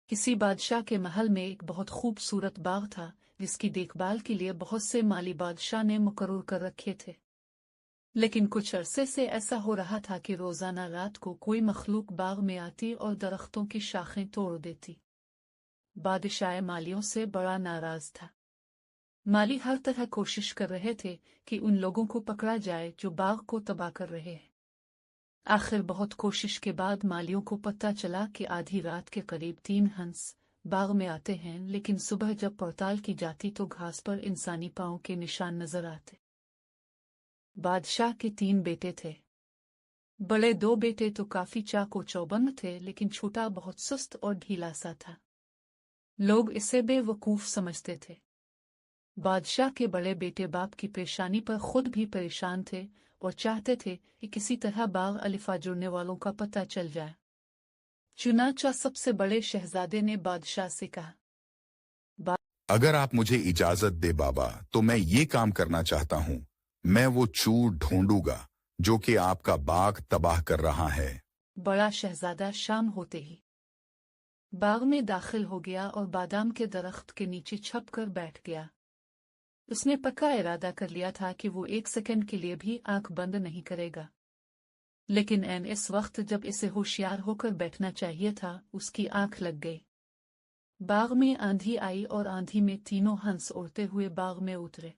किसी बादशाह के महल में एक बहुत खूबसूरत बाग था जिसकी देखभाल के लिए बहुत से माली बादशाह ने मुकर्रर कर रखे थे। लेकिन कुछ अरसे से ऐसा हो रहा था कि रोजाना रात को कोई मखलूक बाग में आती और दरख्तों की शाखें तोड़ देती। बादशाह मालियों से बड़ा नाराज था। माली हर तरह कोशिश कर रहे थे कि उन लोगों को पकड़ा जाए जो बाग को तबाह कर रहे हैं। आखिर बहुत कोशिश के बाद मालियों को पता चला कि आधी रात के करीब 3 हंस बाग में आते हैं, लेकिन सुबह जब पड़ताल की जाती तो घास पर इंसानी पांव के निशान नजर आते। बादशाह के 3 बेटे थे। बड़े 2 बेटे तो काफी चाको चौबंद थे, लेकिन छोटा बहुत सुस्त और ढीला सा था। लोग इसे बेवकूफ समझते थे। बादशाह के बड़े बेटे बाप की परेशानी पर खुद भी परेशान थे और चाहते थे कि किसी तरह बाग अलिफा जुड़ने वालों का पता चल जाए। चुनांचा सबसे बड़े शहजादे ने बादशाह से कहा, अगर आप मुझे इजाजत दे बाबा तो मैं ये काम करना चाहता हूँ। मैं वो चूर ढूंढूंगा जो कि आपका बाग तबाह कर रहा है। बड़ा शहजादा शाम होते ही बाग में दाखिल हो गया और बादाम के दरख्त के नीचे छप कर बैठ गया। उसने पक्का इरादा कर लिया था कि वो 1 सेकंड के लिए भी आंख बंद नहीं करेगा। लेकिन ऐन इस वक्त जब इसे होशियार होकर बैठना चाहिए था, उसकी आंख लग गई। बाग में आंधी आई और आंधी में तीनों हंस उड़ते हुए बाग में उतरे।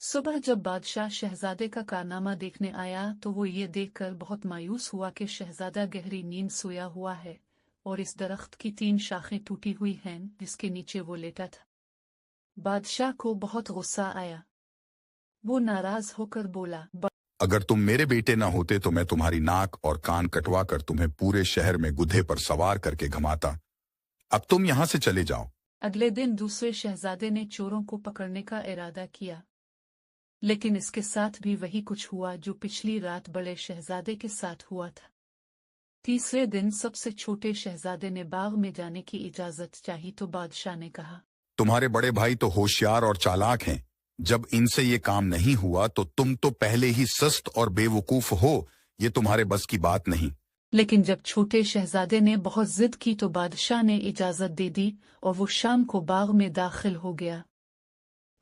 सुबह जब बादशाह शहजादे का कारनामा देखने आया तो वो ये देखकर बहुत मायूस हुआ कि शहजादा गहरी नींद सोया हुआ है और इस दरख्त की 3 शाखें टूटी हुई हैं जिसके नीचे वो लेटा था। बादशाह को बहुत गुस्सा आया। वो नाराज होकर बोला, अगर तुम मेरे बेटे ना होते तो मैं तुम्हारी नाक और कान कटवा कर तुम्हें पूरे शहर में गुधे पर सवार करके घुमाता। अब तुम यहाँ से चले जाओ। अगले दिन दूसरे शहजादे ने चोरों को पकड़ने का इरादा किया, लेकिन इसके साथ भी वही कुछ हुआ जो पिछली रात बड़े शहजादे के साथ हुआ था। तीसरे दिन सबसे छोटे शहजादे ने बाग में जाने की इजाजत चाही तो बादशाह ने कहा, तुम्हारे बड़े भाई तो होशियार और चालाक हैं। जब इनसे ये काम नहीं हुआ तो तुम तो पहले ही सुस्त और बेवकूफ हो। ये तुम्हारे बस की बात नहीं। लेकिन जब छोटे शहजादे ने बहुत जिद की तो बादशाह ने इजाजत दे दी और वो शाम को बाग में दाखिल हो गया।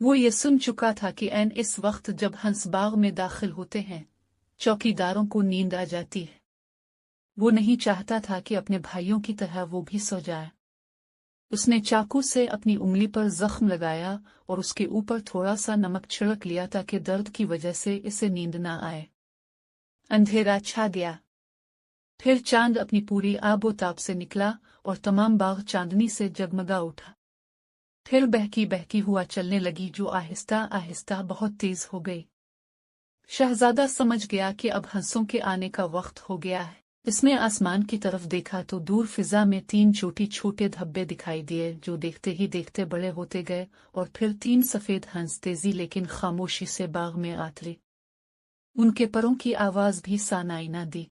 वो ये सुन चुका था कि ऐन इस वक्त जब हंस बाग में दाखिल होते हैं, चौकीदारों को नींद आ जाती है। वो नहीं चाहता था कि अपने भाइयों की तरह वो भी सो जाए। उसने चाकू से अपनी उंगली पर जख्म लगाया और उसके ऊपर थोड़ा सा नमक छिड़क लिया ताकि दर्द की वजह से इसे नींद ना आए। अंधेरा छा गया। फिर चांद अपनी पूरी आबोताब से निकला और तमाम बाग चांदनी से जगमगा उठा। फिर बहकी बहकी हुआ चलने लगी जो आहिस्ता आहिस्ता बहुत तेज हो गई। शहजादा समझ गया कि अब हंसों के आने का वक्त हो गया है। इसने आसमान की तरफ देखा तो दूर फिजा में 3 छोटे छोटे धब्बे दिखाई दिए जो देखते ही देखते बड़े होते गए और फिर 3 सफेद हंस तेजी लेकिन खामोशी से बाग में आतरे। उनके परों की आवाज भी सानाई न दी,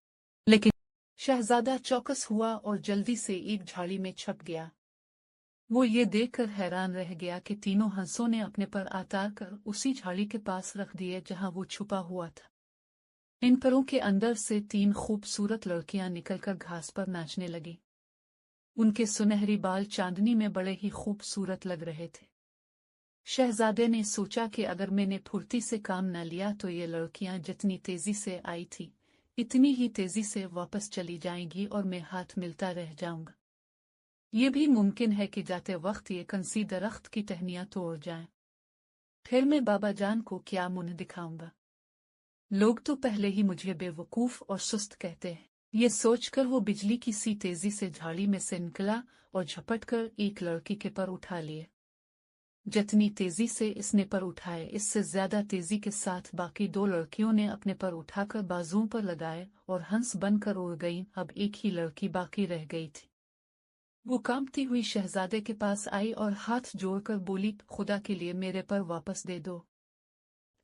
लेकिन शहजादा चौकस हुआ और जल्दी से एक झाड़ी में छप गया। वो ये देखकर हैरान रह गया कि तीनों हंसों ने अपने पर आतार कर उसी झाड़ी के पास रख दिए जहां वो छुपा हुआ था। इन परों के अंदर से 3 खूबसूरत लड़कियां निकलकर घास पर नाचने लगी। उनके सुनहरी बाल चांदनी में बड़े ही खूबसूरत लग रहे थे। शहजादे ने सोचा कि अगर मैंने फुर्ती से काम न लिया तो ये लड़कियां जितनी तेजी से आई थी इतनी ही तेजी से वापस चली जाएंगी और मैं हाथ मिलता रह जाऊंगा। ये भी मुमकिन है कि जाते वक्त ये कंसी दरख्त की टहनियां तोड़ जाएं। फिर मैं बाबा जान को क्या मुंह दिखाऊंगा। लोग तो पहले ही मुझे बेवकूफ और सुस्त कहते हैं। ये सोचकर वो बिजली की सी तेजी से झाड़ी में से निकला और झपटकर एक लड़की के पर उठा लिए। जितनी तेजी से इसने पर उठाए इससे ज्यादा तेजी के साथ बाकी 2 लड़कियों ने अपने पर उठाकर बाजुओं पर लगाए और हंस बनकर उड़ गईं। अब एक ही लड़की बाकी रह गई थी। वो कांपती हुई शहजादे के पास आई और हाथ जोड़कर बोली, खुदा के लिए मेरे पर वापस दे दो।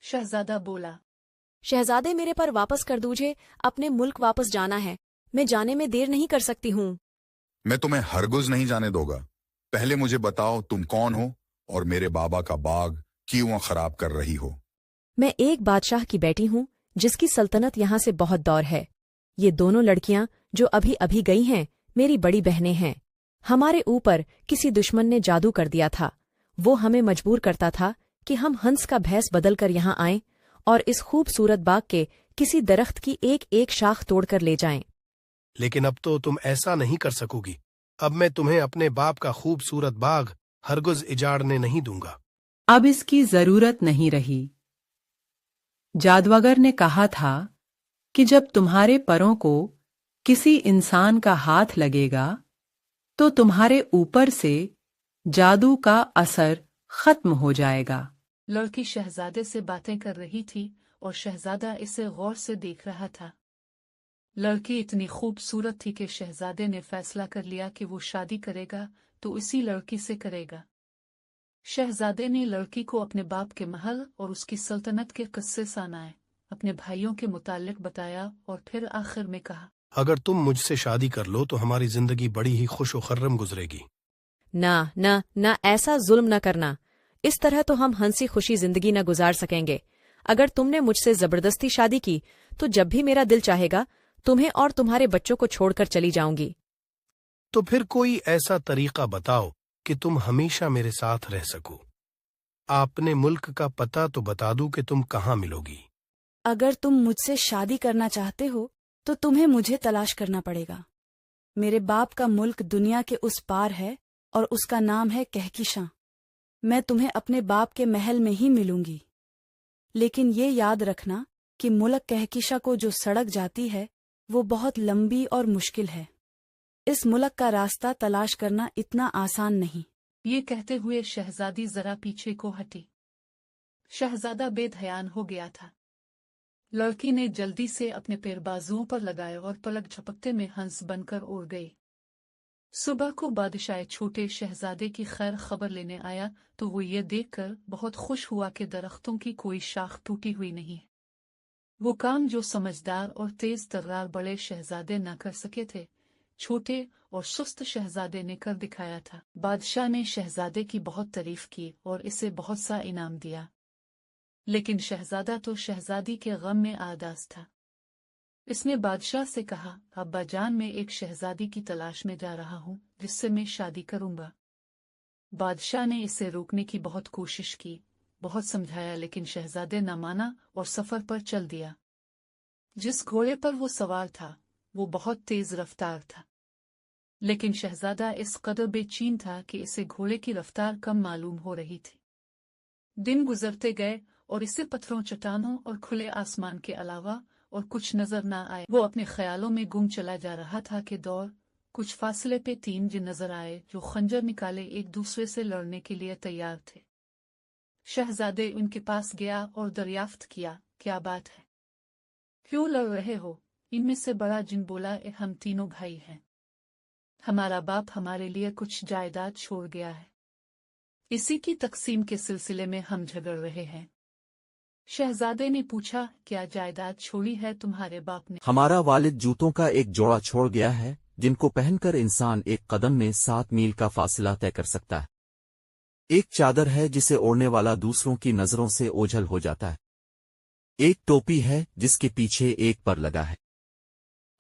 शहजादा बोला, शहजादे मेरे पर वापस कर दीजिए, अपने मुल्क वापस जाना है। मैं जाने में देर नहीं कर सकती हूँ। मैं तुम्हें हरगिज़ नहीं जाने दूंगा। पहले मुझे बताओ तुम कौन हो और मेरे बाबा का बाग क्यों खराब कर रही हो। मैं एक बादशाह की बेटी हूँ जिसकी सल्तनत यहाँ से बहुत दूर है। ये दोनों लड़कियाँ जो अभी अभी गई हैं मेरी बड़ी बहनें हैं। ہمارے اوپر کسی دشمن نے جادو کر دیا تھا. وہ ہمیں مجبور کرتا تھا کہ ہم ہنس کا بھیس بدل کر یہاں آئیں اور اس خوبصورت باغ کے کسی درخت کی ایک ایک شاخ توڑ کر لے جائیں. لیکن اب تو تم ایسا نہیں کر سکو گی. اب میں تمہیں اپنے باپ کا خوبصورت باغ ہرگز اجاڑنے نہیں دوں گا. اب اس کی ضرورت نہیں رہی. جادوگر نے کہا تھا کہ جب تمہارے پروں کو کسی انسان کا ہاتھ لگے گا تو تمہارے اوپر سے جادو کا اثر ختم ہو جائے گا. لڑکی شہزادے سے باتیں کر رہی تھی اور شہزادہ اسے غور سے دیکھ رہا تھا. لڑکی اتنی خوبصورت تھی کہ شہزادے نے فیصلہ کر لیا کہ وہ شادی کرے گا تو اسی لڑکی سے کرے گا. شہزادے نے لڑکی کو اپنے باپ کے محل اور اس کی سلطنت کے قصے سنائے، اپنے بھائیوں کے متعلق بتایا اور پھر آخر میں کہا، اگر تم مجھ سے شادی کر لو تو ہماری زندگی بڑی ہی خوش و خرم گزرے گی. نہ نہ نہ، ایسا ظلم نہ کرنا. اس طرح تو ہم ہنسی خوشی زندگی نہ گزار سکیں گے. اگر تم نے مجھ سے زبردستی شادی کی تو جب بھی میرا دل چاہے گا تمہیں اور تمہارے بچوں کو چھوڑ کر چلی جاؤں گی. تو پھر کوئی ایسا طریقہ بتاؤ کہ تم ہمیشہ میرے ساتھ رہ سکو. اپنے ملک کا پتہ تو بتا دوں کہ تم کہاں ملو گی. اگر تم مجھ سے شادی کرنا چاہتے ہو تو تمہیں مجھے تلاش کرنا پڑے گا. میرے باپ کا ملک دنیا کے اس پار ہے اور اس کا نام ہے کہکشاں. میں تمہیں اپنے باپ کے محل میں ہی ملوں گی. لیکن یہ یاد رکھنا کہ ملک کہکشاں کو جو سڑک جاتی ہے وہ بہت لمبی اور مشکل ہے. اس ملک کا راستہ تلاش کرنا اتنا آسان نہیں. یہ کہتے ہوئے شہزادی ذرا پیچھے کو ہٹی. شہزادہ بے دھیان ہو گیا تھا. لڑکی نے جلدی سے اپنے پیر بازوؤں پر لگائے اور پلک جھپکتے میں ہنس بن کر اڑ گئی. صبح کو بادشاہ چھوٹے شہزادے کی خیر خبر لینے آیا تو وہ یہ دیکھ کر بہت خوش ہوا کہ درختوں کی کوئی شاخ ٹوٹی ہوئی نہیں. وہ کام جو سمجھدار اور تیز ترار بڑے شہزادے نہ کر سکے تھے، چھوٹے اور سست شہزادے نے کر دکھایا تھا. بادشاہ نے شہزادے کی بہت تعریف کی اور اسے بہت سا انعام دیا. لیکن شہزادہ تو شہزادی کے غم میں آداس تھا. اس نے بادشاہ سے کہا، ابا جان، میں ایک شہزادی کی تلاش میں جا رہا ہوں جس سے میں شادی کروں گا. بادشاہ نے اسے روکنے کی بہت کوشش کی، بہت سمجھایا، لیکن شہزادے نہ مانا اور سفر پر چل دیا. جس گھوڑے پر وہ سوار تھا وہ بہت تیز رفتار تھا، لیکن شہزادہ اس قدر بے چین تھا کہ اسے گھوڑے کی رفتار کم معلوم ہو رہی تھی. دن گزرتے گئے اور اسے پتھروں، چٹانوں اور کھلے آسمان کے علاوہ اور کچھ نظر نہ آئے. وہ اپنے خیالوں میں گم چلا جا رہا تھا کہ دور کچھ فاصلے پہ 3 جن نظر آئے جو خنجر نکالے ایک دوسرے سے لڑنے کے لیے تیار تھے. شہزادے ان کے پاس گیا اور دریافت کیا، کیا بات ہے؟ کیوں لڑ رہے ہو؟ ان میں سے بڑا جن بولا، ہم تینوں بھائی ہیں. ہمارا باپ ہمارے لیے کچھ جائیداد چھوڑ گیا ہے، اسی کی تقسیم کے سلسلے میں ہم جھگڑ رہے ہیں. شہزادے نے پوچھا، کیا جائیداد چھوڑی ہے تمہارے باپ نے؟ ہمارا والد جوتوں کا ایک جوڑا چھوڑ گیا ہے جن کو پہن کر انسان ایک قدم میں 7 میل کا فاصلہ طے کر سکتا ہے. ایک چادر ہے جسے اوڑھنے والا دوسروں کی نظروں سے اوجھل ہو جاتا ہے. ایک ٹوپی ہے جس کے پیچھے ایک پر لگا ہے.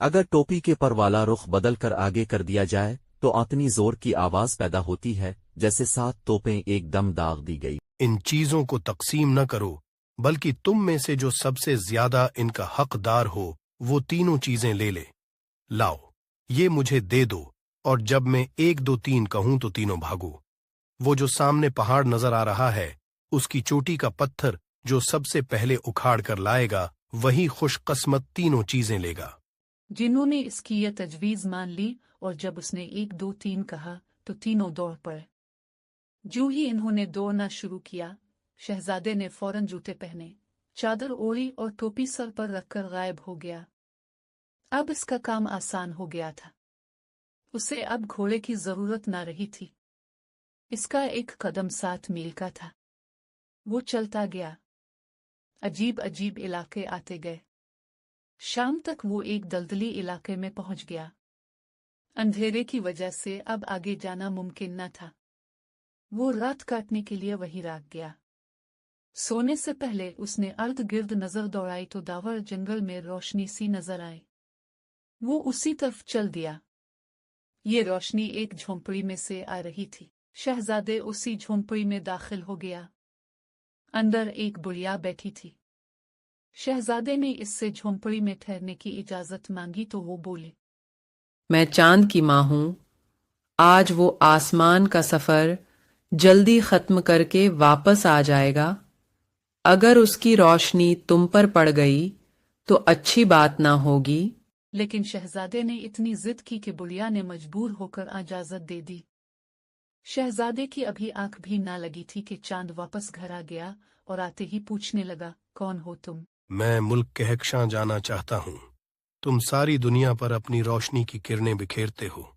اگر ٹوپی کے پر والا رخ بدل کر آگے کر دیا جائے تو اتنی زور کی آواز پیدا ہوتی ہے جیسے 7 توپیں ایک دم داغ دی گئی. ان چیزوں کو تقسیم نہ کرو، بلکہ تم میں سے جو سب سے زیادہ ان کا حقدار ہو وہ تینوں چیزیں لے لے. لاؤ، یہ مجھے دے دو، اور جب میں 1 2 3 کہوں تو تینوں بھاگو. وہ جو سامنے پہاڑ نظر آ رہا ہے، اس کی چوٹی کا پتھر جو سب سے پہلے اکھاڑ کر لائے گا وہی خوش قسمت تینوں چیزیں لے گا. جنہوں نے اس کی یہ تجویز مان لی اور جب اس نے 1 2 3 کہا تو تینوں دوڑ پڑے. جو ہی انہوں نے دوڑنا شروع کیا، شہزادے نے فوراً جوتے پہنے، چادر اوڑھی اور ٹوپی سر پر رکھ کر غائب ہو گیا. اب اس کا کام آسان ہو گیا تھا. اسے اب گھوڑے کی ضرورت نہ رہی تھی. اس کا ایک قدم 7 میل کا تھا. وہ چلتا گیا، عجیب عجیب علاقے آتے گئے. شام تک وہ ایک دلدلی علاقے میں پہنچ گیا. اندھیرے کی وجہ سے اب آگے جانا ممکن نہ تھا. وہ رات کاٹنے کے لیے وہیں رک گیا. سونے سے پہلے اس نے ارد گرد نظر دوڑائی تو داور جنگل میں روشنی سی نظر آئی. وہ اسی طرف چل دیا. ये रोशनी एक झोंपड़ी में से आ रही थी। शहजादे उसी झोंपड़ी में दाखिल हो गया। अंदर एक बुढ़िया बैठी थी। शहजादे ने इससे झोंपड़ी में ठहरने की इजाजत मांगी तो वो बोले, मैं चांद की माँ हूँ। आज वो आसमान का सफर जल्दी खत्म करके वापस आ जाएगा। अगर उसकी रोशनी तुम पर पड़ गई तो अच्छी बात ना होगी। लेकिन शहजादे ने इतनी जिद की कि बुढ़िया ने मजबूर होकर इजाजत दे दी। शहजादे की अभी आंख भी ना लगी थी कि चांद वापस घर आ गया और आते ही पूछने लगा, कौन हो तुम? मैं मुल्क कहकशां जाना चाहता हूँ। तुम सारी दुनिया पर अपनी रोशनी की किरणें बिखेरते हो।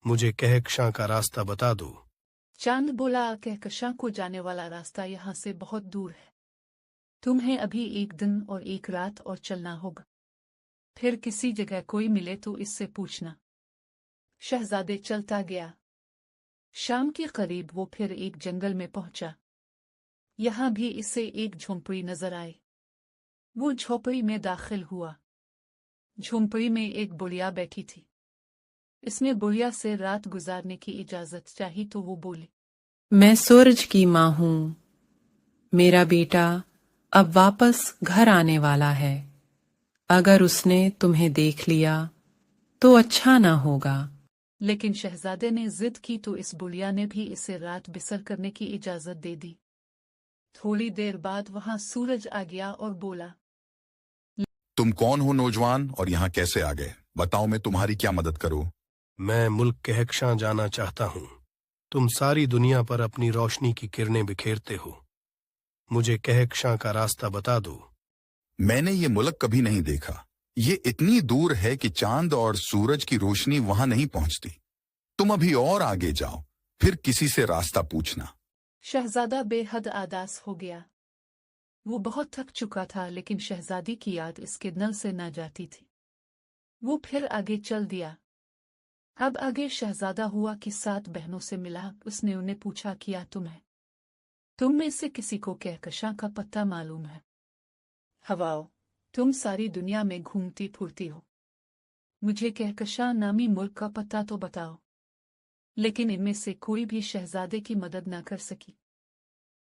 मुझे कहकशां का रास्ता बता दो। चांद बोला, कहकशां को जाने वाला रास्ता यहाँ से बहुत दूर है। तुम्हें अभी एक दिन और एक रात और चलना होगा। फिर किसी जगह कोई मिले तो इससे पूछना। शहजादे चलता गया। शाम के करीब वो फिर एक जंगल में पहुंचा। यहाँ भी इसे एक झोंपड़ी नजर आई। वो झोंपड़ी में दाखिल हुआ। झोंपड़ी में एक बुढ़िया बैठी थी। इसने बुढ़िया से रात गुजारने की इजाजत चाही तो वो बोले, मैं सूरज की माँ हूँ। मेरा बेटा अब वापस घर आने वाला है। अगर उसने तुम्हें देख लिया तो अच्छा ना होगा। लेकिन शहजादे ने जिद की तो इस बुढ़िया ने भी इसे रात बिसर करने की इजाजत दे दी। थोड़ी देर बाद वहां सूरज आ गया और बोला, तुम कौन हो नौजवान और यहाँ कैसे आ गए? बताओ, मैं तुम्हारी क्या मदद करूं? मैं मुल्क कहकशां जाना चाहता हूँ। तुम सारी दुनिया पर अपनी रोशनी की किरणें बिखेरते हो। मुझे कहकशां का रास्ता बता दो। मैंने ये मुल्क कभी नहीं देखा। ये इतनी दूर है कि चांद और सूरज की रोशनी वहां नहीं पहुंचती। तुम अभी और आगे जाओ, फिर किसी से रास्ता पूछना। शहजादा बेहद आदास हो गया। वो बहुत थक चुका था, लेकिन शहजादी की याद इसके दिल से न जाती थी। वो फिर आगे चल दिया। अब आगे शहजादा हुआ कि 7 बहनों से मिला। उसने उन्हें पूछा, क्या तुम में से किसी को कहकशां का पता मालूम है? हवाओ, तुम सारी दुनिया में घूमती फुरती हो। मुझे कहकशां नामी मुल्क का पता तो बताओ। लेकिन इनमें से कोई भी शहजादे की मदद न कर सकी।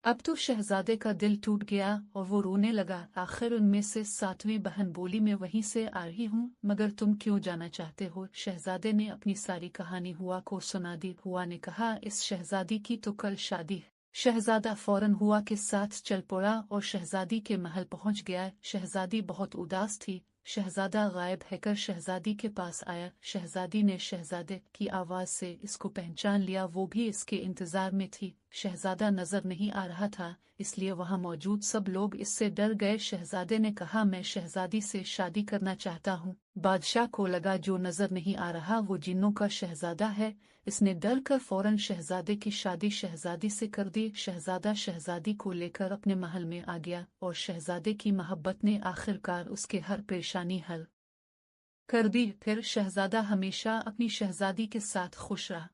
अब तो शहजादे का दिल टूट गया और वो रोने लगा। आखिर उनमें से 7वीं बहन बोली, मैं वहीं से आ रही हूँ, मगर तुम क्यों जाना चाहते हो? शहजादे ने अपनी सारी कहानी हुआ को सुना दी। हुआ ने कहा, इस शहजादी की तो कल शादी है। शहजादा फौरन हुआ के साथ चल पड़ा और शहजादी के महल पहुंच गया। शहजादी बहुत उदास थी। शहजादा गायब है कर शहजादी के पास आया। शहजादी ने शहजादे की आवाज से इसको पहचान लिया। वो भी इसके इंतजार में थी। शहजादा नजर नहीं आ रहा था, इसलिए वहां मौजूद सब लोग इससे डर गए। शहजादे ने कहा, मैं शहजादी से शादी करना चाहता हूँ। बादशाह को लगा जो नजर नहीं आ रहा वो जिन्नों का शहजादा है। इसने डर कर फौरन शहजादे की शादी शहजादी से कर दी। शहजादा शहजादी को लेकर अपने महल में आ गया और शहजादे की मोहब्बत ने आखिरकार उसके हर परेशानी हल कर दी। फिर शहजादा हमेशा अपनी शहजादी के साथ खुश रहा।